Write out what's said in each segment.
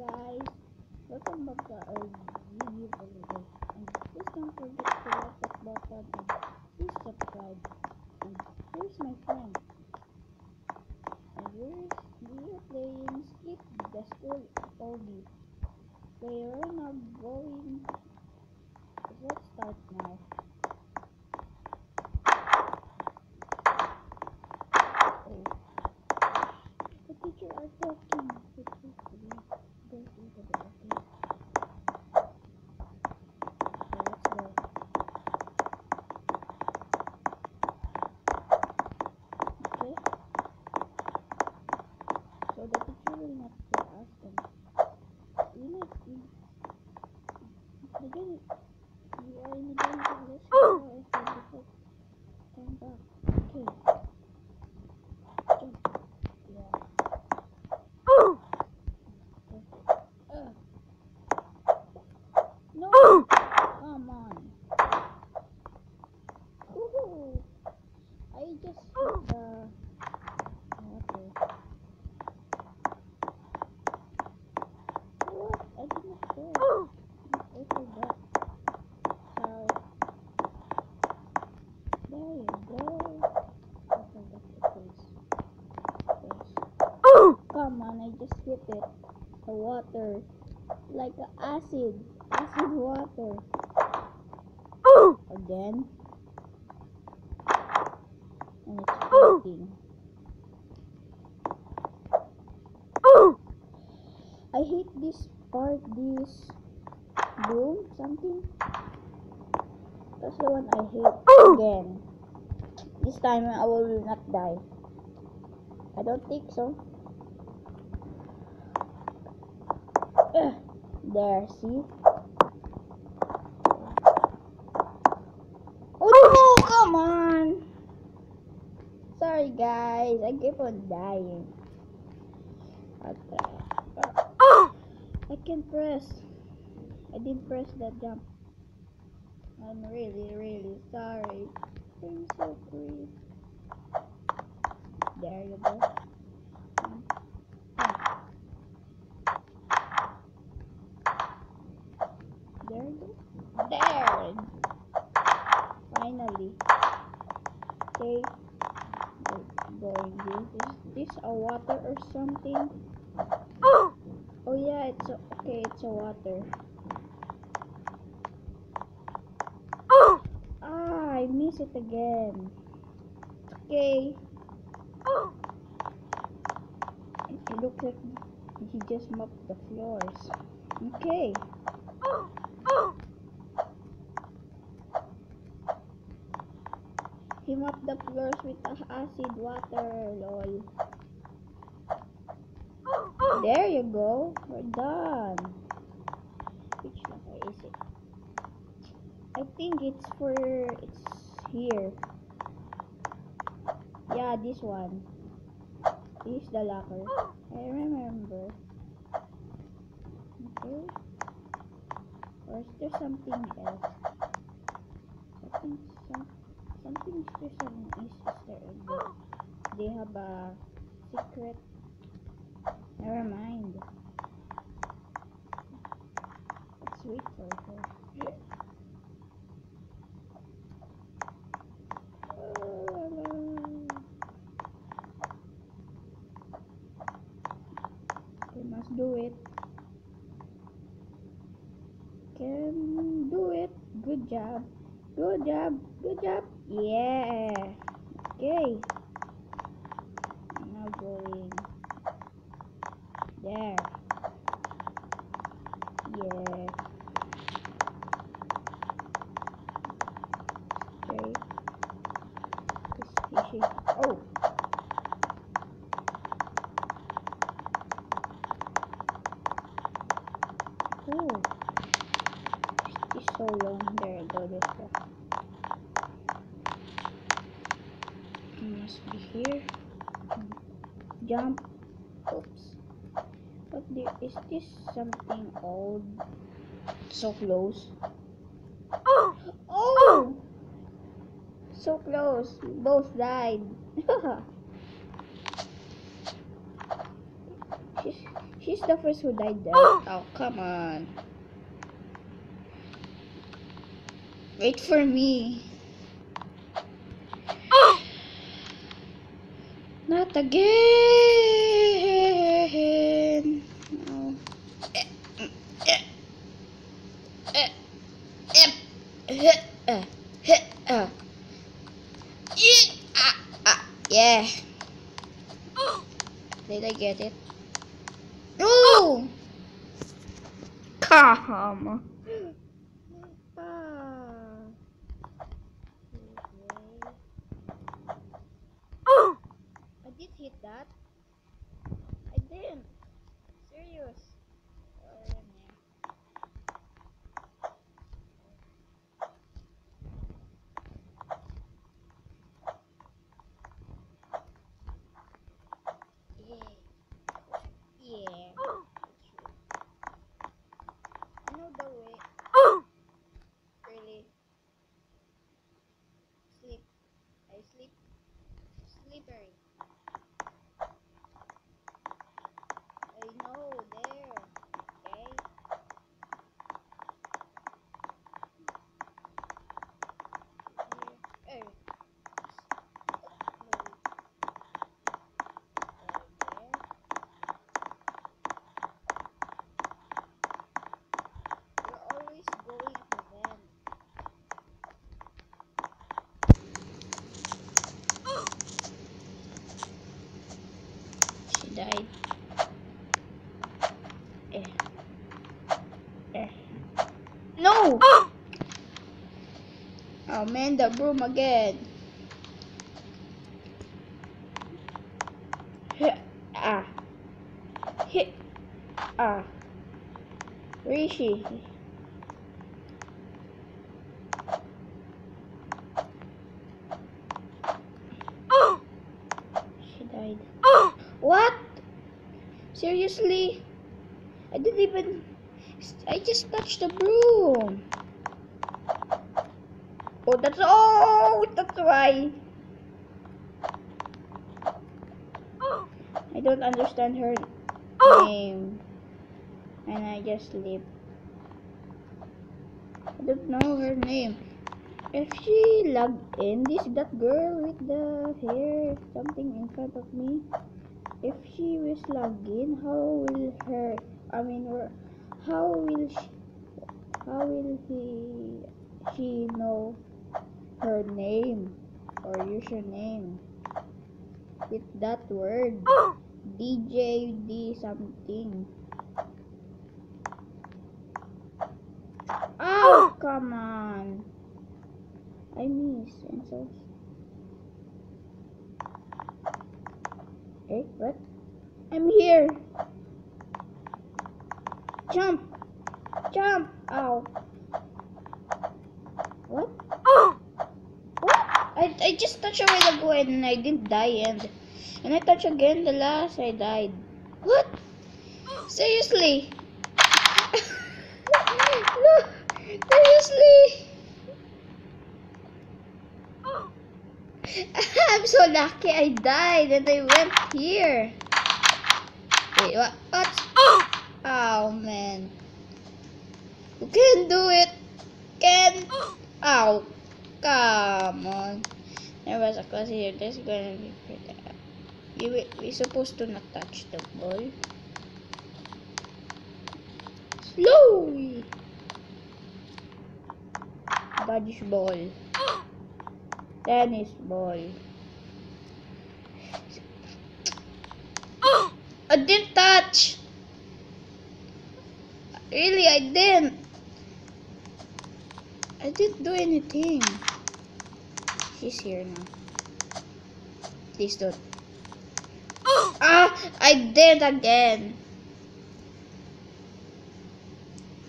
guys, welcome back to our video for today. And please don't forget to like that button and please subscribe. And here's my friend. And we're playing Skip the School Obi. We are now going. Let's start now. Oh, the teacher are talking. Go to the okay. Let's go. Okay. So the teacher will not tell us and we are in the danger. Let's go after before time back. Okay. Jump. Yeah. Okay. No! Come on. Woohoo! I just hit the water. What? I didn't press. I forgot. Sorry. There you go. I forgot to press. Come on, I just hit it. The water. Like acid water. Again. And it's floating. I hate this part, this boom, something. That's the one I hate. Again. This time I will not die. I don't think so. There, see? Oh no, come on! Sorry guys, I keep on dying. Okay. I can't press. I didn't press that jump. I'm really sorry. I'm so creep. There you go. There you go. There! Finally. Okay. Going here. Is this a water or something? Oh yeah, it's a, okay, it's a water. Ah, I miss it again. Okay. It looks like he just mopped the floors. Okay. He mopped the floors with acid water, lol. There you go. We're done. Which letter is it? I think it's here. Yeah, this one. This is the locker. I remember. Okay. Or is there something else? I think something special in Easter egg. They have a secret. Never mind. Let's wait for her. We must do it. Can do it. Good job. Good job. Good job. Yeah. Okay. Now going there. Yeah. Straight. Oh. Oh. It's so long. There you go. This one. It must be here. Jump. Oops. But is this something old? So close. Oh! So close. We both died. She's the first who died there. Oh, come on. Wait for me. Not again. No. Yeah. Did I get it? No! Come. I did hit that. I didn't. Serious. Yeah. I know the way. Really. Sleep. I sleep. Slippery. I know there. Okay. Here. You're always going for them. She died. No! Oh man, the broom again. Ah. Hit. Ah. Where is she? She died. What? Seriously? I didn't even... I just touched the broom. Oh, that's... Oh, that's why. I don't understand her name. And I just sleep. I don't know her name. If she logged in, that girl with the hair, something in front of me. If she was logged in, how will she know her name or username with that word? DJD something. Oh, come on. I miss. I'm so... Hey, what? I'm here. Jump. Jump. Ow. What? What? I just touched a while ago and I didn't die and I touched again the last I died. What? Seriously? No, seriously? I'm so lucky I died and I went here. Wait, what? Oh man. You can do it. Can. Ow. Come on. There was a class here. There's gonna be... We're supposed to not touch the ball. Slowly. Dodge ball. Tennis ball. I didn't touch. Really, I didn't. I didn't do anything. She's here now. Please don't. Ah, I did again.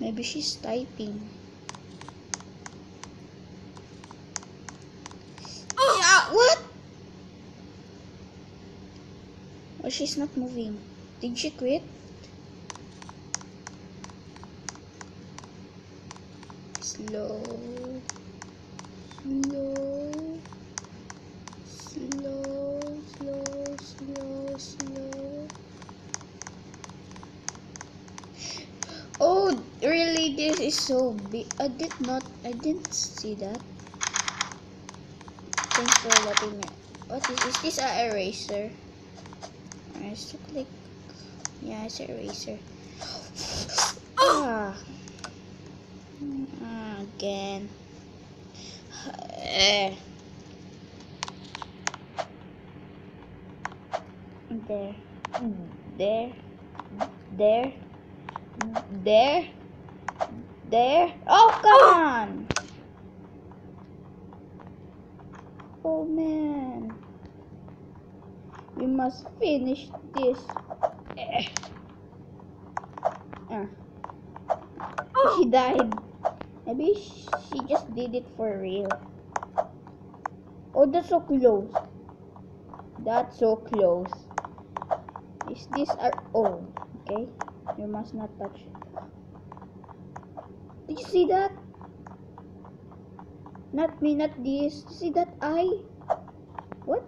Maybe she's typing. Yeah, what? Oh, she's not moving. Did she quit? Slow. Slow. Slow, slow, slow, slow. this is so big. I didn't see that. Thanks for letting me. What is this a eraser? I have to click. Yeah, it's an eraser. Ah. Again. There. There. There. There. There. Oh, come on! Oh, man. We must finish this. She died. Maybe she just did it for real. Oh, that's so close. That's so close. Is this our... Oh, okay. You must not touch it. Did you see that? Not me, not this. Did you see that eye? What?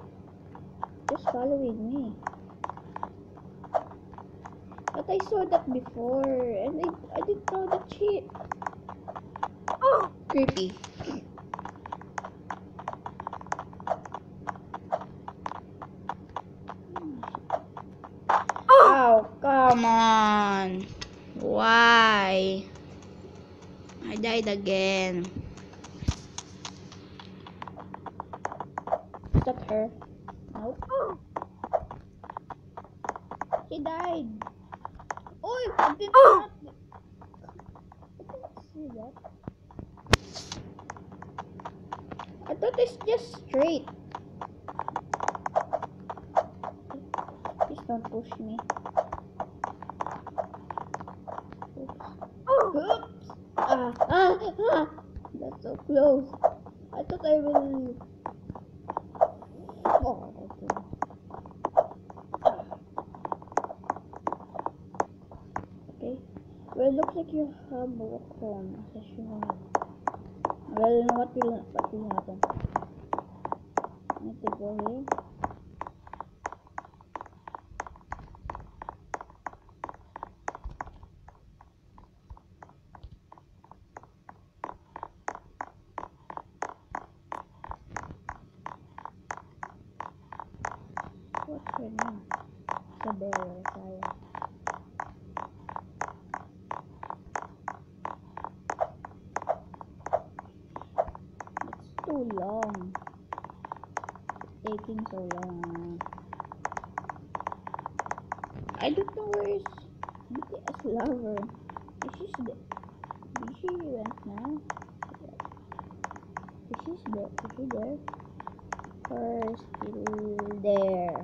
Just following me. But I saw that before, and I didn't know that shit. Oh, creepy. Oh, come on. Why? I died again. Is that her? Nope. She died. Oh, I did not see that. I thought it's just straight. Please don't push me. Oops. Oops. That's so close. I thought I will. Oh, okay. Okay. Well, it looks like you have walk home. As you have. Well, what will happen? I need to go here. What's her name? Isabella, Saya. It's too long. It's taking so long. I don't know where is BTS lover. Is she went now? Is she there? Or still there?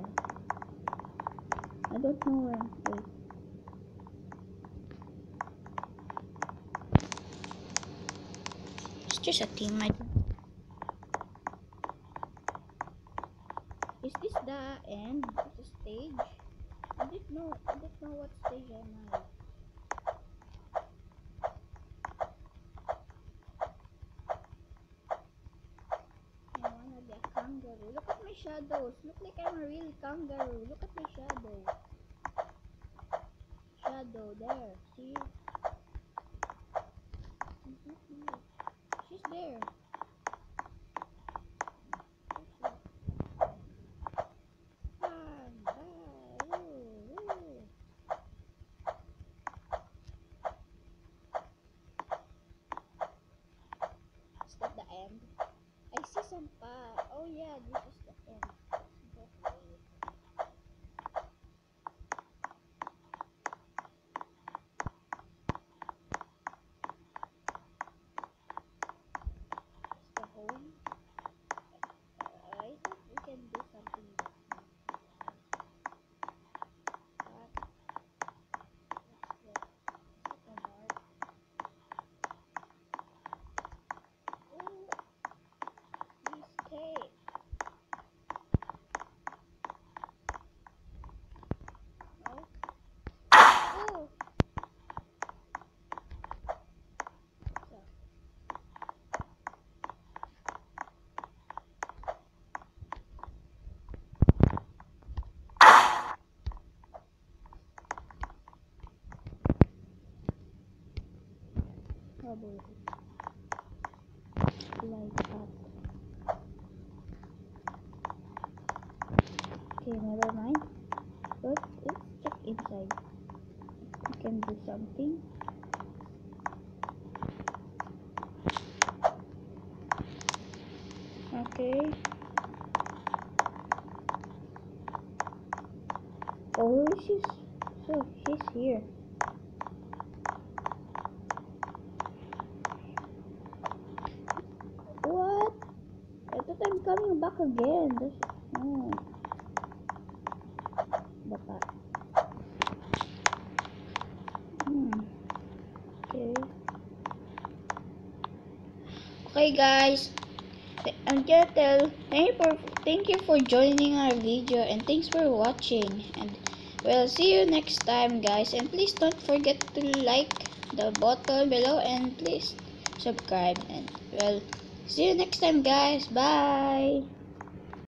I don't know where. Wait. It's just a team. Is this the end? Is the stage? I didn't know what stage am I. I wanna be a kangaroo. Look at my shadows. Look like I'm a real kangaroo. Look at my shadow. Shadow there. See? She's not here. She's there. Is that the end? I see some path. Oh yeah, this is the end. Let's go for it. It's the home. I think we can do something different. But let's go. Is it a mark? Oh, escape. bubble like that. Okay, never mind. But let's check inside. We can do something. Okay. Oh, she's here. What? I thought I'm coming back again. Oh, baka. Okay. Okay, guys. Until thank you for joining our video, and thanks for watching, and we'll see you next time, guys. And please don't forget to like the button below, and please subscribe, and we'll see you next time, guys. Bye.